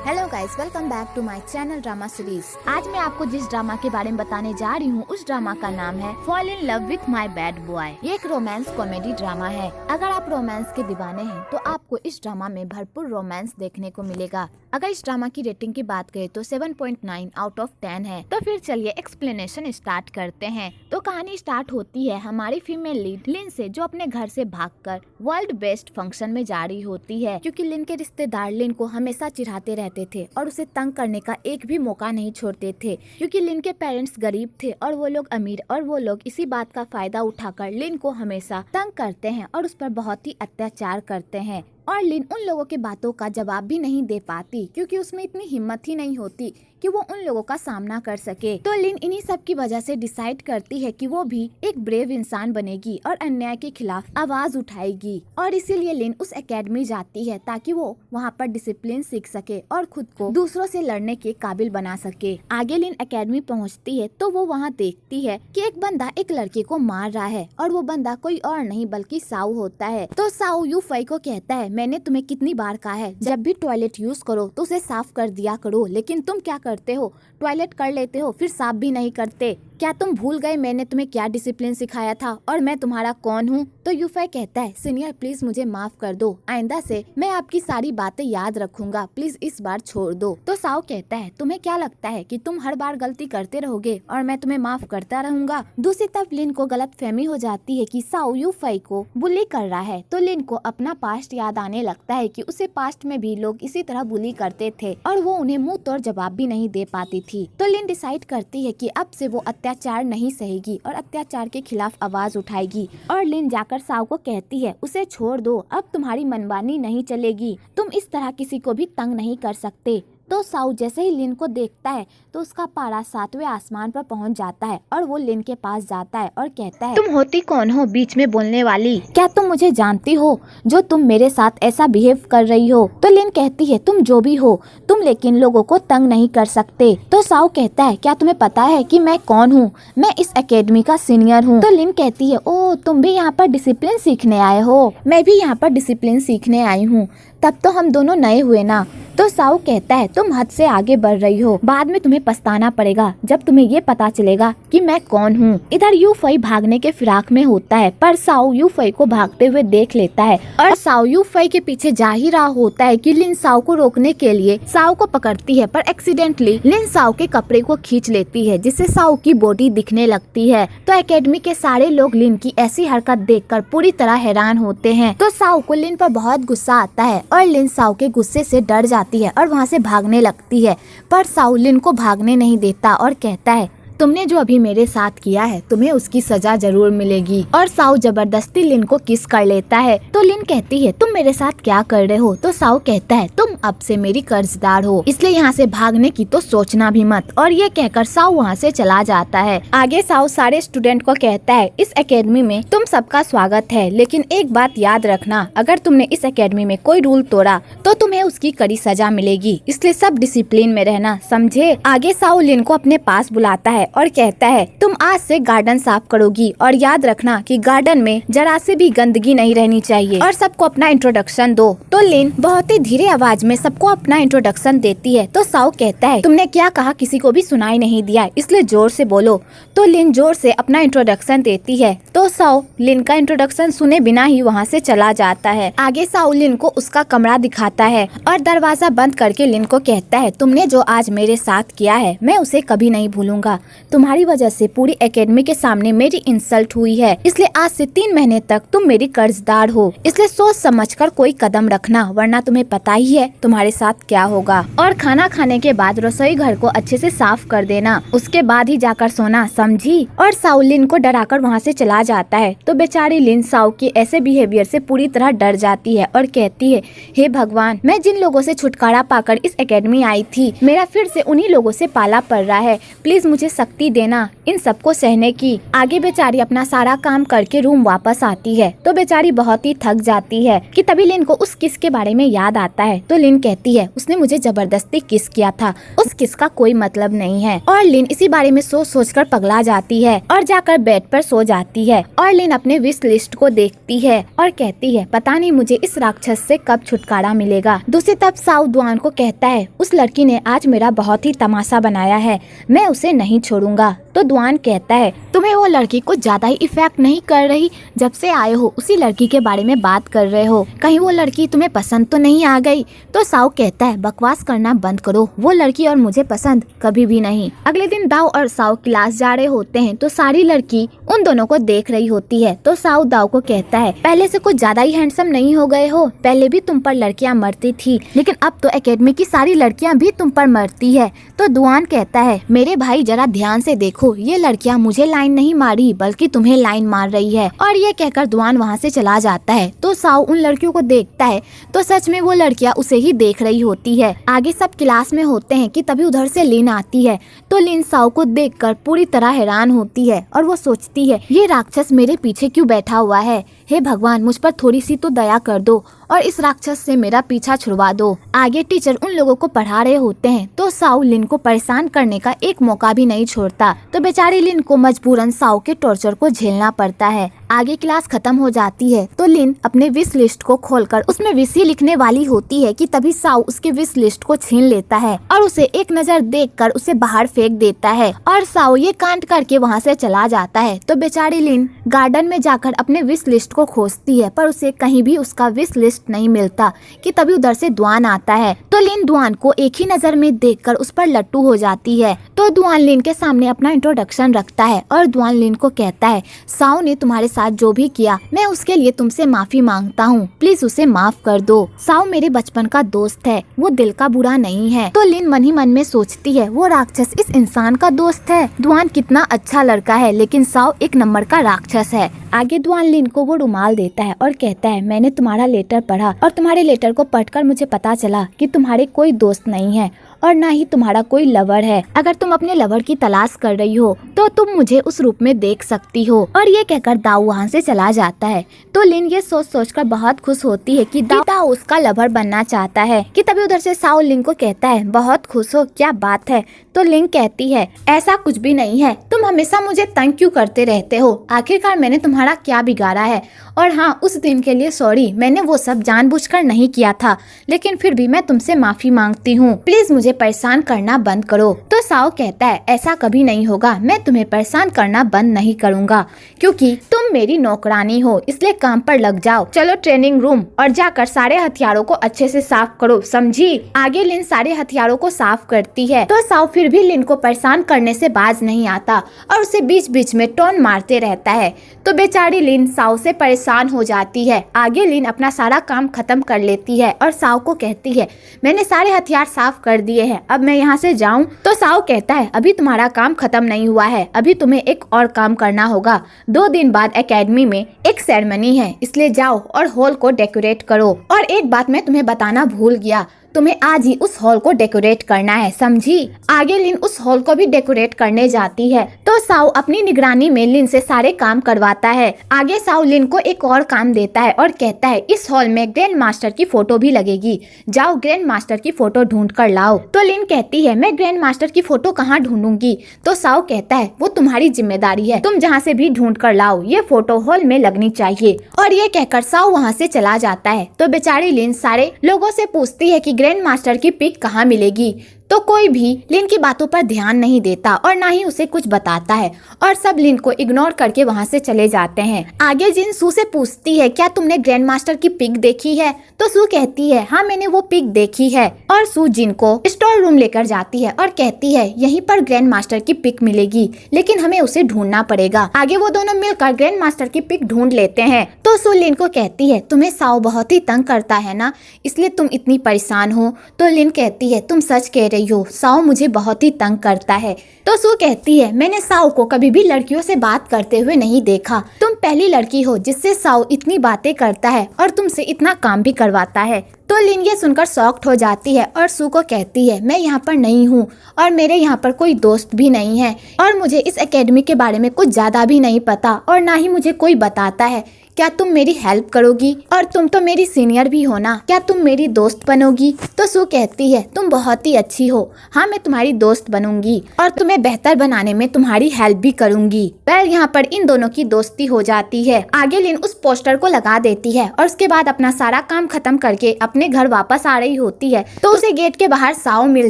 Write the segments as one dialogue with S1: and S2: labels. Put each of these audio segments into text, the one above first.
S1: Hello guys, welcome back to my channel drama series. आज मैं आपको जिस ड्रामा के बारे में बताने जा रही हूँ उस ड्रामा का नाम है fall in love with my bad boy. ये एक रोमांस कॉमेडी ड्रामा है। अगर आप रोमांस के दीवाने हैं तो आपको इस ड्रामा में भरपूर रोमांस देखने को मिलेगा। अगर इस ड्रामा की रेटिंग की बात करें तो 7.9 आउट ऑफ 10 है। तो फिर चलिए एक्सप्लेनेशन स्टार्ट करते हैं। तो कहानी स्टार्ट होती है हमारी फीमेल लीड लिन से, जो अपने घर से भागकर वर्ल्ड बेस्ट फंक्शन में जा रही होती है, क्योंकि लिन के रिश्तेदार लिन को हमेशा चिढ़ाते रहते थे और उसे तंग करने का एक भी मौका नहीं छोड़ते थे, क्योंकि लिन के पेरेंट्स गरीब थे और वो लोग अमीर, और वो लोग इसी बात का फायदा उठाकर लिन को हमेशा तंग करते हैं और उस पर बहुत ही अत्याचार करते हैं। और लिन उन लोगों की बातों का जवाब भी नहीं दे पाती, क्योंकि उसमें इतनी हिम्मत ही नहीं होती कि वो उन लोगों का सामना कर सके। तो लिन इन्हीं सब की वजह से डिसाइड करती है कि वो भी एक ब्रेव इंसान बनेगी और अन्याय के खिलाफ आवाज उठाएगी। और इसीलिए लिन उस एकेडमी जाती है ताकि वो वहाँ पर डिसिप्लिन सीख सके और खुद को दूसरों से लड़ने के काबिल बना सके। आगे लिन एकेडमी पहुँचती है तो वो वहाँ देखती है कि एक बंदा एक लड़के को मार रहा है, और वो बंदा कोई और नहीं बल्कि साउ होता है। तो साउ यू फई को कहता है, मैंने तुम्हें कितनी बार कहा है जब भी टॉयलेट यूज करो तो उसे साफ कर दिया करो, लेकिन तुम क्या करते हो, टॉयलेट कर लेते हो फिर साफ भी नहीं करते। क्या तुम भूल गए मैंने तुम्हें क्या डिसिप्लिन सिखाया था और मैं तुम्हारा कौन हूँ? तो यूफई कहता है, सीनियर प्लीज मुझे माफ कर दो, आइंदा से मैं आपकी सारी बातें याद रखूंगा, प्लीज इस बार छोड़ दो। तो साओ कहता है, तुम्हें क्या लगता है कि तुम हर बार गलती करते रहोगे और मैं तुम्हें माफ करता रहूंगा? दूसरी तरफ लिन को गलतफहमी हो जाती है कि साओ यूफई को बुली कर रहा है। तो लिन को अपना पास्ट याद आने लगता है कि उसे पास्ट में भी लोग इसी तरह बुली करते थे और वो उन्हें मुंह तोड़ जवाब भी नहीं दे पाती थी। तो लिन डिसाइड करती है कि अब से वो अत्याचार नहीं सहेगी और अत्याचार के खिलाफ आवाज उठाएगी। और लिन जाकर साओ को कहती है, उसे छोड़ दो, अब तुम्हारी मनमानी नहीं चलेगी, तुम इस तरह किसी को भी तंग नहीं कर सकते। तो साउ जैसे ही लिन को देखता है तो उसका पारा 7वें आसमान पर पहुंच जाता है और वो लिन के पास जाता है और कहता है, तुम होती कौन हो बीच में बोलने वाली? क्या तुम मुझे जानती हो जो तुम मेरे साथ ऐसा बिहेव कर रही हो? तो लिन कहती है, तुम जो भी हो, तुम लेकिन लोगों को तंग नहीं कर सकते। तो साउ कहता है, क्या तुम्हें पता है कि मैं कौन हूँ? मैं इस एकेडमी का सीनियर हूँ। तो लिन कहती है, ओ तुम भी यहाँ पर डिसिप्लिन सीखने आए हो? मैं भी यहाँ पर डिसिप्लिन सीखने आई हूँ, तब तो हम दोनों नए हुए ना। तो साउ कहता है, तुम हद से आगे बढ़ रही हो, बाद में तुम्हें पछताना पड़ेगा जब तुम्हें ये पता चलेगा कि मैं कौन हूँ। इधर यू फई भागने के फिराक में होता है, पर साउ यू फई को भागते हुए देख लेता है और साउ यू फई के पीछे जा ही रहा होता है कि लिन साउ को रोकने के लिए साउ को पकड़ती है, पर एक्सीडेंटली लिन साउ के कपड़े को खींच लेती है, जिससे साउ की बॉडी दिखने लगती है। तो एकेडमी के सारे लोग लिन की ऐसी हरकत देखकर पूरी तरह हैरान होते हैं। तो साउ को लिन पर बहुत गुस्सा आता है और लिन साउ के गुस्से से डर जाती है और वहाँ से भागने लगती है, पर साउ लिन को भागने नहीं देता और कहता है, तुमने जो अभी मेरे साथ किया है तुम्हें उसकी सजा जरूर मिलेगी। और साउ जबरदस्ती लिन को किस कर लेता है। तो लिन कहती है, तुम मेरे साथ क्या कर रहे हो? तो साउ कहता है, तुम अब से मेरी कर्जदार हो, इसलिए यहाँ से भागने की तो सोचना भी मत। और ये कहकर साउ वहाँ से चला जाता है। आगे साउ सारे स्टूडेंट को कहता है, इस एकेडमी में तुम सबका स्वागत है, लेकिन एक बात याद रखना, अगर तुमने इस एकेडमी में कोई रूल तोड़ा तो तुम्हें उसकी कड़ी सजा मिलेगी, इसलिए सब डिसिप्लिन में रहना, समझे? आगे साउ लिन को अपने पास बुलाता है और कहता है, तुम आज से गार्डन साफ करोगी और याद रखना कि गार्डन में जरा से भी गंदगी नहीं रहनी चाहिए, और सबको अपना इंट्रोडक्शन दो। तो लिन बहुत ही धीरे आवाज में सबको अपना इंट्रोडक्शन देती है। तो साउ कहता है, तुमने क्या कहा किसी को भी सुनाई नहीं दिया, इसलिए जोर से बोलो। तो लिन जोर से अपना इंट्रोडक्शन देती है। तो साउ लिन का इंट्रोडक्शन सुने बिना ही वहाँ से चला जाता है। आगे साउ लिन को उसका कमरा दिखाता है और दरवाजा बंद करके लिन को कहता है, तुमने जो आज मेरे साथ किया है मैं उसे कभी नहीं भूलूंगा, तुम्हारी वजह से पूरी एकेडमी के सामने मेरी इंसल्ट हुई है, इसलिए आज से 3 महीने तक तुम मेरी कर्जदार हो, इसलिए सोच समझकर कोई कदम रखना, वरना तुम्हें पता ही है तुम्हारे साथ क्या होगा। और खाना खाने के बाद रसोई घर को अच्छे से साफ कर देना, उसके बाद ही जाकर सोना, समझी? और साउ लिन को डराकर वहाँ से चला जाता है। तो बेचारी लिन साउ के ऐसे बिहेवियर से पूरी तरह डर जाती है और कहती है, हे भगवान, मैं जिन लोगों से छुटकारा पाकर इस एकेडमी आई थी, मेरा फिर से उन्हीं लोगों से पाला पड़ रहा है, प्लीज मुझे शक्ति देना इन सबको सहने की। आगे बेचारी अपना सारा काम करके रूम वापस आती है। तो बेचारी बहुत ही थक जाती है कि तभी लिन को उस किस के बारे में याद आता है। तो लिन लिन कहती है उसने मुझे जबरदस्ती किस किया था, उस किस का कोई मतलब नहीं है। और लिन इसी बारे में सोच सोच कर पगला जाती है और जाकर बेड पर सो जाती है। और लिन अपने विश लिस्ट को देखती है और कहती है पता नहीं मुझे इस राक्षस से कब छुटकारा मिलेगा। दूसरी तरफ साउ दुआन को कहता है उस लड़की ने आज मेरा बहुत ही तमाशा बनाया है, मैं उसे नहीं छोड़ूंगा। तो दुआन कहता है तुम्हें वो लड़की को ज्यादा ही इफेक्ट नहीं कर रही, जब से आए हो उसी लड़की के बारे में बात कर रहे हो, कहीं वो लड़की तुम्हें पसंद तो नहीं आ गई। तो साउ कहता है बकवास करना बंद करो, वो लड़की और मुझे पसंद कभी भी नहीं। अगले दिन दाऊ और साउ क्लास जा रहे होते हैं तो सारी लड़की उन दोनों को देख रही होती है। तो साउ दाऊ को कहता है पहले से कुछ ज्यादा ही हैंडसम नहीं हो गए हो, पहले भी तुम पर लड़कियां मरती थी लेकिन अब तो एकेडमी की सारी लड़कियां भी तुम पर मरती है। तो दुआन कहता है मेरे भाई जरा ध्यान से देखो, ये लड़कियां मुझे लाइन नहीं मारी बल्कि तुम्हें लाइन मार रही है। और ये कहकर दुआन वहाँ से चला जाता है। तो साउ उन लड़कियों को देखता है तो सच में वो लड़कियां उसे ही देख रही होती है। आगे सब क्लास में होते हैं कि तभी उधर से लिन आती है। तो लिन साउ को देखकर पूरी तरह हैरान होती है और वो सोचती है ये राक्षस मेरे पीछे क्यों बैठा हुआ है, हे भगवान मुझ पर थोड़ी सी तो दया कर दो और इस राक्षस से मेरा पीछा छुड़वा दो। आगे टीचर उन लोगों को पढ़ा रहे होते हैं तो साउ लिन को परेशान करने का एक मौका भी नहीं छोड़ता। तो बेचारी लिन को मजबूरन साउ के टॉर्चर को झेलना पड़ता है। आगे क्लास खत्म हो जाती है तो लिन अपने विश लिस्ट को खोलकर उसमें विश ही लिखने वाली होती है कि तभी साउ उसके विश लिस्ट को छीन लेता है और उसे एक नजर देखकर उसे बाहर फेंक देता है और साउ ये कांड करके वहाँ से चला जाता है। तो बेचारी लिन गार्डन में जाकर अपने विश लिस्ट को खोजती है पर उसे कहीं भी उसका विश लिस्ट नहीं मिलता कि तभी उधर से दुआन आता है। तो लिन दुआन को एक ही नजर में देखकर उस पर लट्टू हो जाती है। तो दुआन लिन के सामने अपना इंट्रोडक्शन रखता है और दुआन लिन को कहता है साउ ने तुम्हारे साथ जो भी किया मैं उसके लिए तुमसे माफी मांगता हूँ, प्लीज उसे माफ कर दो। साउ मेरे बचपन का दोस्त है, वो दिल का बुरा नहीं है। तो लिन मन ही मन में सोचती है वो राक्षस इस इंसान का दोस्त है, दुआन कितना अच्छा लड़का है लेकिन साउ एक नंबर का राक्षस है। आगे दुआन लिन को वो रुमाल देता है और कहता है मैंने तुम्हारा लेटर पढ़ा और तुम्हारे लेटर को पढ़कर मुझे पता चला कि तुम्हारे कोई दोस्त नहीं है और ना ही तुम्हारा कोई लवर है। अगर तुम अपने लवर की तलाश कर रही हो तो तुम मुझे उस रूप में देख सकती हो। और ये कहकर दाऊ वहाँ से चला जाता है। तो लिन ये सोच सोचकर बहुत खुश होती है कि दाऊ उसका लवर बनना चाहता है कि तभी उधर से साउ लिन को कहता है बहुत खुश हो, क्या बात है। तो लिन कहती है ऐसा कुछ भी नहीं है, तुम हमेशा मुझे तंग क्यों करते रहते हो, आखिरकार मैंने तुम्हारा क्या बिगाड़ा है। और हाँ उस दिन के लिए सॉरी, मैंने वो सब जानबूझकर नहीं किया था लेकिन फिर भी मैं तुमसे माफी मांगती हूँ, प्लीज मुझे परेशान करना बंद करो। तो साउ कहता है ऐसा कभी नहीं होगा, मैं तुम्हें परेशान करना बंद नहीं करूँगा क्योंकि तुम मेरी नौकरानी हो, इसलिए काम पर लग जाओ। चलो ट्रेनिंग रूम और जाकर सारे हथियारों को अच्छे से साफ करो, समझी। आगे लिन सारे हथियारों को साफ करती है तो साउ फिर भी लिन को परेशान करने से बाज नहीं आता और उसे बीच बीच में टोन मारते रहता है। तो बेचारी लिन साउ से परेशान हो जाती है। आगे लिन अपना सारा काम खत्म कर लेती है और साउ को कहती है मैंने सारे हथियार साफ कर दिए हैं, अब मैं यहाँ से जाऊँ। तो साउ कहता है अभी तुम्हारा काम खत्म नहीं हुआ है, अभी तुम्हें एक और काम करना होगा। 2 दिन बाद एकेडमी में एक सेरेमनी है, इसलिए जाओ और हॉल को डेकोरेट करो। और एक बात मैं तुम्हें बताना भूल गया, तुम्हें आज ही उस हॉल को डेकोरेट करना है, समझी। आगे लिन उस हॉल को भी डेकोरेट करने जाती है तो साउ अपनी निगरानी में लिन से सारे काम करवाता है। आगे साउ लिन को एक और काम देता है और कहता है इस हॉल में ग्रैंड मास्टर की फोटो भी लगेगी, जाओ ग्रैंड मास्टर की फोटो ढूंढ कर लाओ। तो लिन कहती है मैं ग्रैंड मास्टर की फोटो कहाँ ढूंढूंगी। तो साउ कहता है वो तुम्हारी जिम्मेदारी है, तुम जहाँ से भी ढूंढ कर लाओ, ये फोटो हॉल में लगनी चाहिए। और ये कहकर साउ वहाँ से चला जाता है। तो बेचारी लिन सारे लोगों से पूछती है कि ग्रैंड मास्टर की पिक कहाँ मिलेगी। तो कोई भी लिन की बातों पर ध्यान नहीं देता और ना ही उसे कुछ बताता है और सब लिन को इग्नोर करके वहाँ से चले जाते हैं। आगे जिन सू से पूछती है क्या तुमने ग्रैंड मास्टर की पिक देखी है। तो सू कहती है हाँ मैंने वो पिक देखी है। और सू जिन को स्टोर रूम लेकर जाती है और कहती है यहीं पर ग्रैंड मास्टर की पिक मिलेगी लेकिन हमें उसे ढूंढना पड़ेगा। आगे वो दोनों मिलकर ग्रैंड मास्टर की पिक ढूंढ लेते हैं। तो सू लिन को कहती है तुम्हें साउ बहुत ही तंग करता है ना, इसलिए तुम इतनी परेशान हो। तो लिन कहती है तुम सच कह रही हो, साउ मुझे बहुत ही तंग करता है। तो सू कहती है मैंने साउ को कभी भी लड़कियों से बात करते हुए नहीं देखा, तुम पहली लड़की हो जिससे साउ इतनी बातें करता है और तुमसे इतना काम भी करवाता है। तो लिन ये सुनकर शॉक्ड हो जाती है और सू को कहती है मैं यहाँ पर नहीं हूँ और मेरे यहाँ पर कोई दोस्त भी नहीं है और मुझे इस एकेडमी के बारे में कुछ ज्यादा भी नहीं पता और ना ही मुझे कोई बताता है क्या तुम मेरी हेल्प करोगी? और तुम तो मेरी सीनियर भी हो ना, क्या तुम मेरी दोस्त बनोगी? तो सू कहती है तुम बहुत ही अच्छी हो, हाँ मैं तुम्हारी दोस्त बनूंगी और तुम्हें बेहतर बनाने में तुम्हारी हेल्प भी करूंगी। वेल यहाँ पर इन दोनों की दोस्ती हो जाती है। आगे लिन उस पोस्टर को लगा देती है और उसके बाद अपना सारा काम खत्म करके अपने घर वापस आ रही होती है तो उसे गेट के बाहर साओ मिल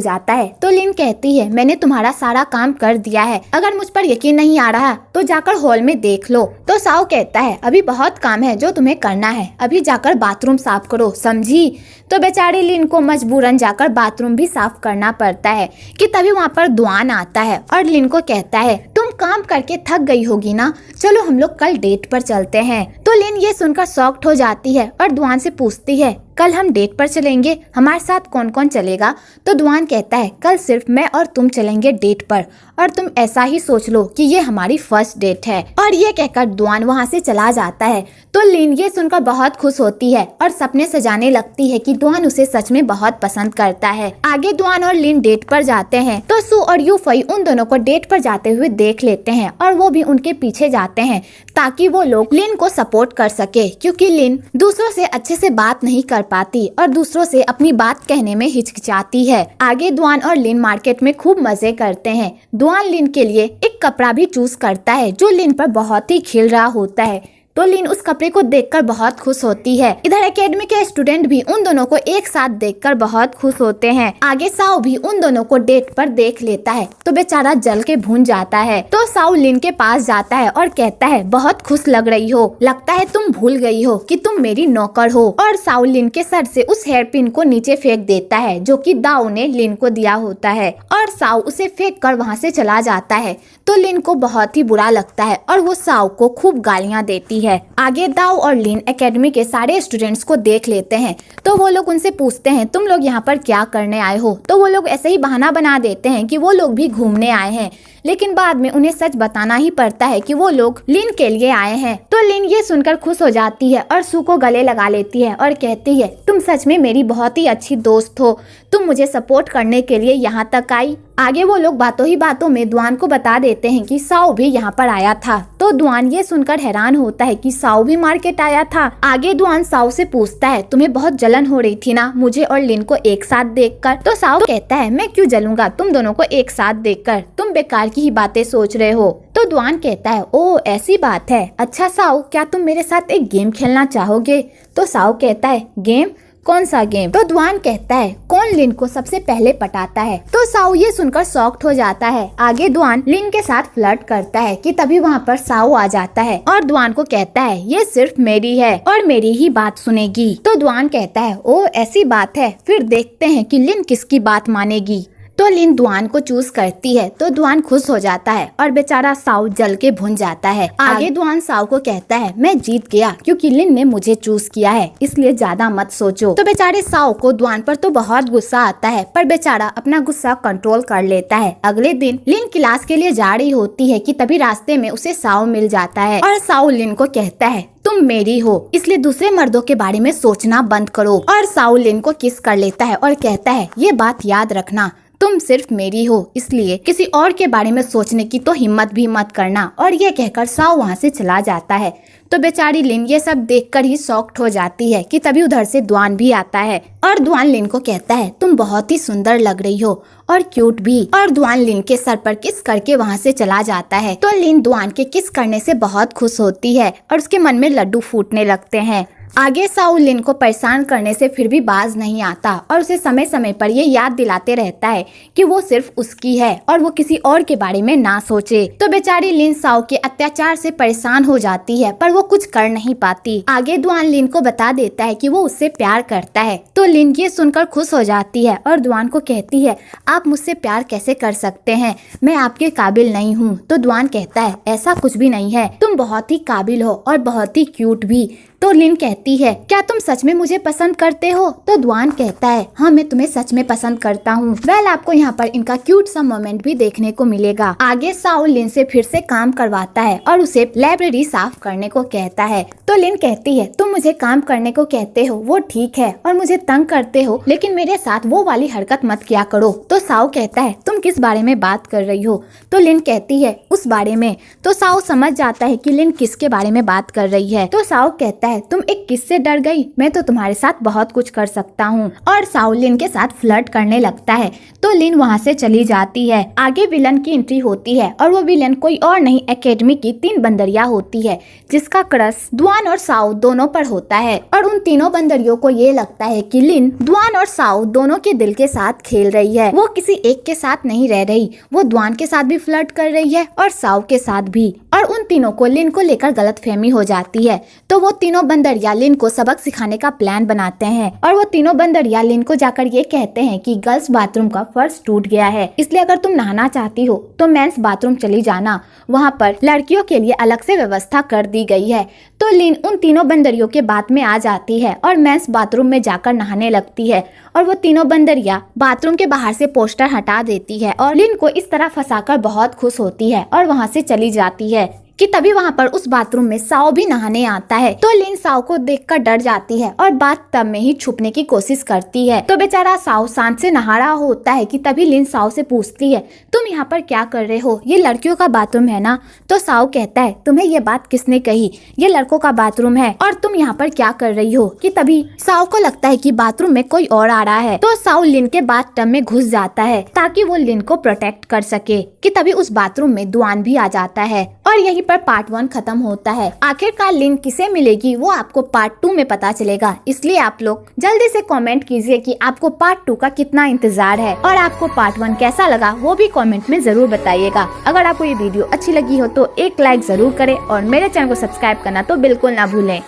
S1: जाता है। तो लिन कहती है मैंने तुम्हारा सारा काम कर दिया है, अगर मुझ पर यकीन नहीं आ रहा तो जाकर हॉल में देख लो। तो साओ कहता है अभी बहुत काम है जो तुम्हें करना है, अभी जाकर बाथरूम साफ करो, समझी? तो बेचारी लिन को मजबूरन जाकर बाथरूम भी साफ करना पड़ता है कि तभी वहाँ पर दुआन आता है और लिन को कहता है तुम काम करके थक गई होगी ना, चलो हम लोग कल डेट पर चलते हैं। तो लिन ये सुनकर शॉक्ड हो जाती है और दुआन से पूछती है कल हम डेट पर चलेंगे, हमारे साथ कौन कौन चलेगा? तो दुआन कहता है कल सिर्फ मैं और तुम चलेंगे डेट पर और तुम ऐसा ही सोच लो कि ये हमारी फर्स्ट डेट है। और ये कहकर दुआन वहाँ से चला जाता है। तो लिन ये सुनकर बहुत खुश होती है और सपने सजाने लगती है कि दुआन उसे सच में बहुत पसंद करता है। आगे दुआन और लिन डेट पर जाते हैं तो सू और यूफई उन दोनों को डेट पर जाते हुए देख लेते हैं और वो भी उनके पीछे जाते हैं ताकि वो लोग लिन को सपोर्ट कर सके, क्योंकि लिन दूसरों से अच्छे से बात नहीं कर पाती और दूसरों से अपनी बात कहने में हिचकिचाती है। आगे दुआन और लिन मार्केट में खूब मजे करते हैं। दुआन लिन के लिए एक कपड़ा भी चूज करता है जो लिन पर बहुत ही खिल रहा होता है। तो लिन उस कपड़े को देखकर बहुत खुश होती है। इधर एकेडमी के स्टूडेंट भी उन दोनों को एक साथ देखकर बहुत खुश होते हैं। आगे साओ भी उन दोनों को डेट पर देख लेता है तो बेचारा जल के भून जाता है। तो साओ लिन के पास जाता है और कहता है बहुत खुश लग रही हो, लगता है तुम भूल गई हो कि तुम मेरी नौकर हो। और साओ लिन के सर से उस हेयर पिन को नीचे फेंक देता है जो कि दाओ ने लिन को दिया होता है और साओ उसे फेंक कर वहाँ से चला जाता है। तो लिन को बहुत ही बुरा लगता है और वो साओ को खूब गालियाँ देती है। आगे दाओ और लिन एकेडमी के सारे स्टूडेंट्स को देख लेते हैं तो वो लोग उनसे पूछते हैं तुम लोग यहाँ पर क्या करने आए हो? तो वो लोग ऐसे ही बहाना बना देते हैं कि वो लोग भी घूमने आए हैं, लेकिन बाद में उन्हें सच बताना ही पड़ता है कि वो लोग लिन के लिए आए हैं। तो लिन ये सुनकर खुश हो जाती है और सू को गले लगा लेती है और कहती है तुम सच में मेरी बहुत ही अच्छी दोस्त हो, तुम मुझे सपोर्ट करने के लिए यहाँ तक आई। आगे वो लोग बातों ही बातों में दुआन को बता देते हैं कि साओ भी यहाँ पर आया था। तो दुआन ये सुनकर हैरान होता है कि साओ भी मार्केट आया था। आगे दुआन साओ से पूछता है तुम्हें बहुत जलन हो रही थी ना मुझे और लिन को एक साथ देखकर? तो साओ कहता है मैं क्यों जलूंगा तुम दोनों को एक साथ देखकर, तुम बेकार की ही बातें सोच रहे हो। तो दुआन कहता है ओ ऐसी बात है, अच्छा साओ क्या तुम मेरे साथ एक गेम खेलना चाहोगे? तो साओ कहता है गेम? कौन सा गेम? तो दुआन कहता है कौन लिन को सबसे पहले पटाता है? तो साओ ये सुनकर शॉक्ड हो जाता है। आगे दुआन लिन के साथ फ्लर्ट करता है कि तभी वहाँ पर साओ आ जाता है और दुआन को कहता है ये सिर्फ मेरी है और मेरी ही बात सुनेगी। तो दुआन कहता है ओ ऐसी बात है, फिर देखते हैं कि लिन किसकी बात मानेगी। तो लिन दुआन को चूज करती है तो दुआन खुश हो जाता है और बेचारा साओ जल के भुन जाता है। आगे दुआन साओ को कहता है मैं जीत गया क्योंकि लिन ने मुझे चूज किया है, इसलिए ज्यादा मत सोचो। तो बेचारे साओ को दुआन पर तो बहुत गुस्सा आता है पर बेचारा अपना गुस्सा कंट्रोल कर लेता है। अगले दिन लिन क्लास के लिए जा रही होती है कि तभी रास्ते में उसे साओ मिल जाता है और साओ लिन को कहता है तुम मेरी हो, इसलिए दूसरे मर्दों के बारे में सोचना बंद करो। और साओ लिन को किस कर लेता है और कहता है ये बात याद रखना, तुम सिर्फ मेरी हो, इसलिए किसी और के बारे में सोचने की तो हिम्मत भी मत करना। और ये कहकर साओ वहाँ से चला जाता है। तो बेचारी लिन ये सब देखकर ही शॉक्ड हो जाती है कि तभी उधर से दुआन भी आता है और दुआन लिन को कहता है तुम बहुत ही सुंदर लग रही हो और क्यूट भी। और दुआन लिन के सर पर किस करके वहाँ से चला जाता है। तो लिन दुआन के किस करने से बहुत खुश होती है और उसके मन में लड्डू फूटने लगते हैं। आगे साओ लिन को परेशान करने से फिर भी बाज नहीं आता और उसे समय समय पर ये याद दिलाते रहता है कि वो सिर्फ उसकी है और वो किसी और के बारे में ना सोचे। तो बेचारी लिन साओ के अत्याचार से परेशान हो जाती है पर वो कुछ कर नहीं पाती। आगे दुआन लिन को बता देता है कि वो उससे प्यार करता है। तो लिन ये सुनकर खुश हो जाती है और दुआन को कहती है आप मुझसे प्यार कैसे कर सकते हैं, मैं आपके काबिल नहीं हूँ। तो दुआन कहता है ऐसा कुछ भी नहीं है, तुम बहुत ही काबिल हो और बहुत ही क्यूट भी, तो लिन कहती है क्या तुम सच में मुझे पसंद करते हो? तो दुआन कहता है हाँ मैं तुम्हें सच में पसंद करता हूँ। वेल आपको यहाँ पर इनका क्यूट सा मोमेंट भी देखने को मिलेगा। आगे साओ लिन से फिर से काम करवाता है और उसे लाइब्रेरी साफ करने को कहता है। तो लिन कहती है तुम मुझे काम करने को कहते हो वो ठीक है और मुझे तंग करते हो, लेकिन मेरे साथ वो वाली हरकत मत किया करो। तो साओ कहता है तुम किस बारे में बात कर रही हो? तो लिन कहती है उस बारे में। तो साओ समझ जाता है कि लिन किसके बारे में बात कर रही है। तो साओ कहता है तुम एक किस से डर गई? मैं तो तुम्हारे साथ बहुत कुछ कर सकता हूँ। और साओ लिन के साथ फ्लर्ट करने लगता है। तो लिन वहाँ से चली जाती है। आगे विलन की एंट्री होती है और वो विलन कोई और नहीं एकेडमी की 3 बंदरिया होती है जिसका क्रश दुआन और साओ दोनों पर होता है। और उन तीनों बंदरियों को ये लगता है कि लिन दुआन और साओ दोनों के दिल के साथ खेल रही है। वो किसी एक के साथ नहीं रह रही, वो दुआन के साथ भी फ्लर्ट कर रही है और साओ के साथ भी। और उन तीनों को लिन को लेकर गलतफहमी हो जाती है। तो वो तीनों बंदरिया लिन को सबक सिखाने का प्लान बनाते हैं और वो तीनों बंदरिया लिन को जाकर ये कहते हैं कि गर्ल्स बाथरूम का फर्श टूट गया है, इसलिए अगर तुम नहाना चाहती हो तो मेंस बाथरूम चली जाना, वहाँ पर लड़कियों के लिए अलग से व्यवस्था कर दी गई है। तो लिन उन तीनों बंदरियों के बात में आ जाती है और मेंस बाथरूम में जाकर नहाने लगती है और वो तीनों बंदरिया बाथरूम के बाहर से पोस्टर हटा देती है और लिन को इस तरह फंसाकर बहुत खुश होती है और वहाँ से चली जाती है कि तभी वहाँ पर उस बाथरूम में साओ भी नहाने आता है। तो लिन साओ को देखकर डर जाती है और बाथटब में ही छुपने की कोशिश करती है। तो बेचारा साओ शांत से नहा रहा होता है कि तभी लिन साओ से पूछती है तुम यहाँ पर क्या कर रहे हो? ये लड़कियों का बाथरूम है ना? तो साओ कहता है तुम्हें ये बात किसने कही? ये लड़कों का बाथरूम है और तुम यहाँ पर क्या कर रही हो? कि तभी साओ को लगता है कि बाथरूम में कोई और आ रहा है। तो साओ लिन के बाथटब में घुस जाता है ताकि वो लिन को प्रोटेक्ट कर सके। कि तभी उस बाथरूम में दुआन भी आ जाता है और यही पर पार्ट 1 खत्म होता है। आखिरकार लिन किसे मिलेगी वो आपको पार्ट 2 में पता चलेगा, इसलिए आप लोग जल्दी से कमेंट कीजिए कि आपको पार्ट 2 का कितना इंतजार है और आपको पार्ट 1 कैसा लगा वो भी कमेंट में जरूर बताइएगा। अगर आपको ये वीडियो अच्छी लगी हो तो एक लाइक जरूर करें और मेरे चैनल को सब्सक्राइब करना तो बिल्कुल ना भूलें।